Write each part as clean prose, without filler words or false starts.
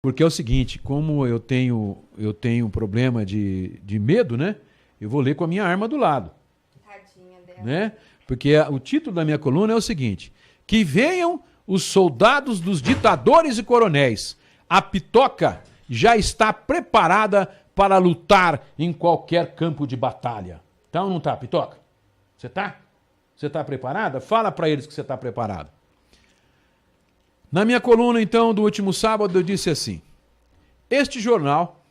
Porque é o seguinte, como eu tenho um problema de medo, né? Eu vou ler com a minha arma do lado. Tadinha dela. Né? Porque o título da minha coluna é o seguinte: que venham os soldados dos ditadores e coronéis. A Pitoca já está preparada para lutar em qualquer campo de batalha. Tá ou não tá, Pitoca? Você tá? Você tá preparada? Fala para eles que você tá preparada. Na minha coluna, então, do último sábado, eu disse assim: este jornal,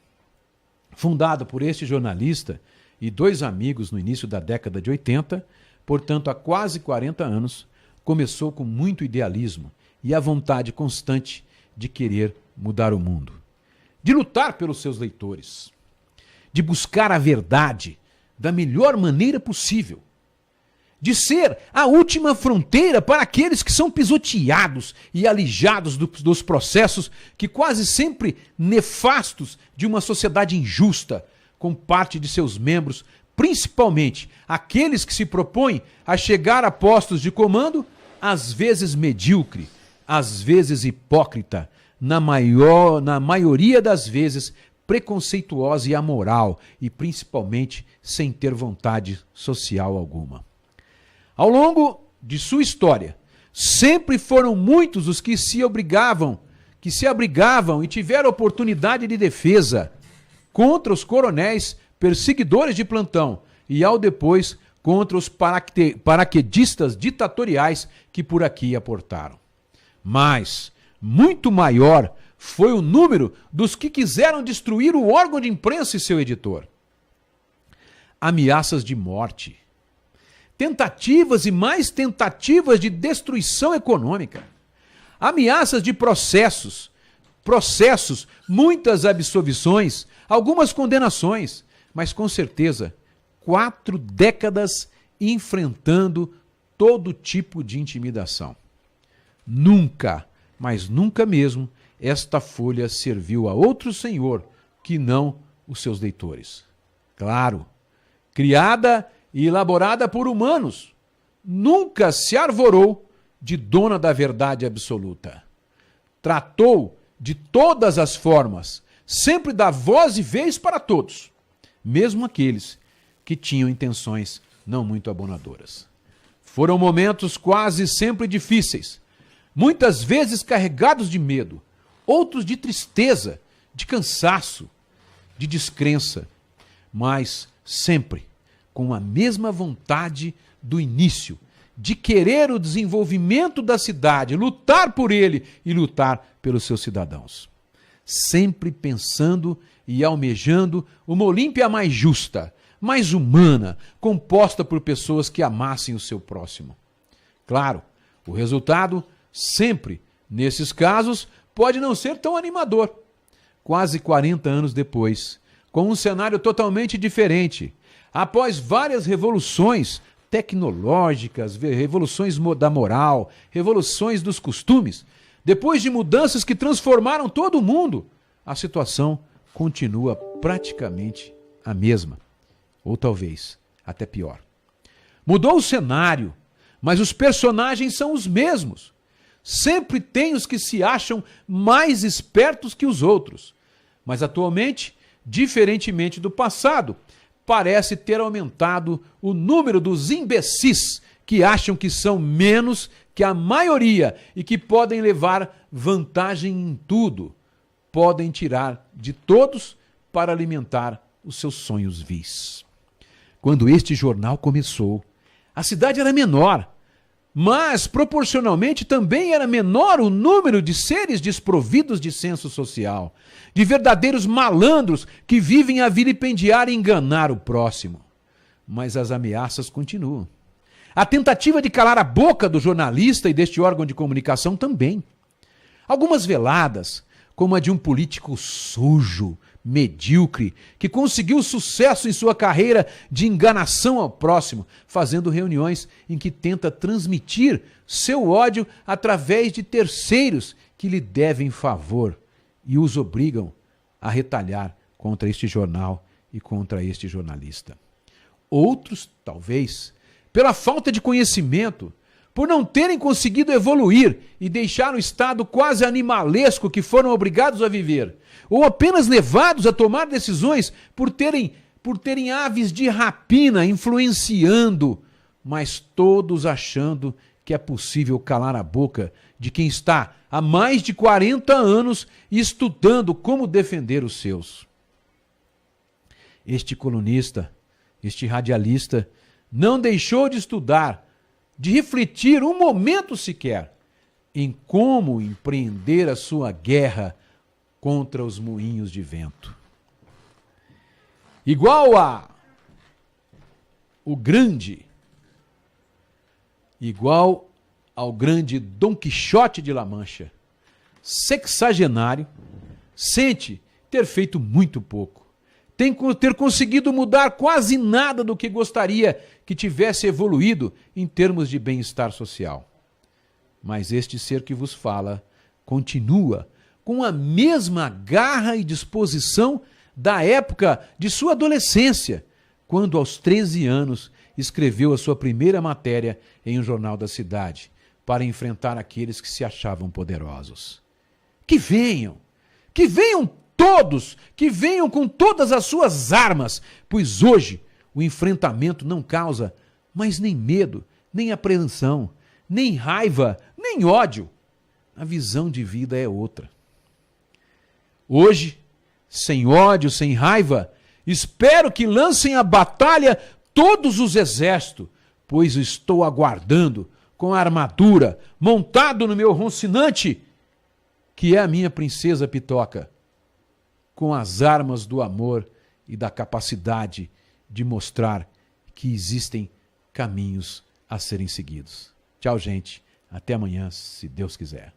fundado por este jornalista e dois amigos no início da década de 80, portanto há quase 40 anos, começou com muito idealismo e a vontade constante de querer mudar o mundo, de lutar pelos seus leitores, de buscar a verdade da melhor maneira possível, de ser a última fronteira para aqueles que são pisoteados e alijados dos processos que quase sempre nefastos de uma sociedade injusta, com parte de seus membros, principalmente aqueles que se propõem a chegar a postos de comando, às vezes medíocre, às vezes hipócrita, na maioria das vezes preconceituosa e amoral, e principalmente sem ter vontade social alguma. Ao longo de sua história, sempre foram muitos os que se abrigavam e tiveram oportunidade de defesa contra os coronéis perseguidores de plantão e, ao depois, contra os paraquedistas ditatoriais que por aqui aportaram. Mas, muito maior foi o número dos que quiseram destruir o órgão de imprensa e seu editor. Ameaças de morte, tentativas e mais tentativas de destruição econômica, ameaças de processos, muitas absolvições, algumas condenações, mas com certeza 4 décadas enfrentando todo tipo de intimidação. Nunca, mas nunca mesmo, esta folha serviu a outro senhor que não os seus leitores. Claro, criada e elaborada por humanos, nunca se arvorou de dona da verdade absoluta. Tratou de todas as formas, sempre dá voz e vez para todos, mesmo aqueles que tinham intenções não muito abonadoras. Foram momentos quase sempre difíceis, muitas vezes carregados de medo, outros de tristeza, de cansaço, de descrença, mas sempre com a mesma vontade do início, de querer o desenvolvimento da cidade, lutar por ele e lutar pelos seus cidadãos. Sempre pensando e almejando uma Olímpia mais justa, mais humana, composta por pessoas que amassem o seu próximo. Claro, o resultado, sempre, nesses casos, pode não ser tão animador. Quase 40 anos depois, com um cenário totalmente diferente, após várias revoluções tecnológicas, revoluções da moral, revoluções dos costumes, depois de mudanças que transformaram todo o mundo, a situação continua praticamente a mesma, ou talvez até pior. Mudou o cenário, mas os personagens são os mesmos. Sempre tem os que se acham mais espertos que os outros, mas atualmente, diferentemente do passado, parece ter aumentado o número dos imbecis que acham que são menos que a maioria e que podem levar vantagem em tudo. Podem tirar de todos para alimentar os seus sonhos vis. Quando este jornal começou, a cidade era menor, mas proporcionalmente também era menor o número de seres desprovidos de senso social, de verdadeiros malandros que vivem a vilipendiar e enganar o próximo. Mas as ameaças continuam. A tentativa de calar a boca do jornalista e deste órgão de comunicação também. Algumas veladas, como a de um político sujo, medíocre, que conseguiu sucesso em sua carreira de enganação ao próximo, fazendo reuniões em que tenta transmitir seu ódio através de terceiros que lhe devem favor e os obrigam a retalhar contra este jornal e contra este jornalista. Outros, talvez, pela falta de conhecimento, por não terem conseguido evoluir e deixar o estado quase animalesco que foram obrigados a viver, ou apenas levados a tomar decisões por terem aves de rapina influenciando, mas todos achando que é possível calar a boca de quem está há mais de 40 anos estudando como defender os seus. Este colunista, este radialista, não deixou de estudar, de refletir um momento sequer em como empreender a sua guerra contra os moinhos de vento. Igual ao grande Dom Quixote de La Mancha, sexagenário, sente ter feito muito pouco, ter conseguido mudar quase nada do que gostaria que tivesse evoluído em termos de bem-estar social. Mas este ser que vos fala continua com a mesma garra e disposição da época de sua adolescência, quando aos 13 anos escreveu a sua primeira matéria em um jornal da cidade, para enfrentar aqueles que se achavam poderosos. Que venham todos, que venham com todas as suas armas, pois hoje o enfrentamento não causa mais nem medo, nem apreensão, nem raiva, nem ódio. A visão de vida é outra. Hoje, sem ódio, sem raiva, espero que lancem a batalha todos os exércitos, pois estou aguardando com a armadura, montado no meu Rocinante, que é a minha princesa Pitoca, com as armas do amor e da capacidade de mostrar que existem caminhos a serem seguidos. Tchau, gente. Até amanhã, se Deus quiser.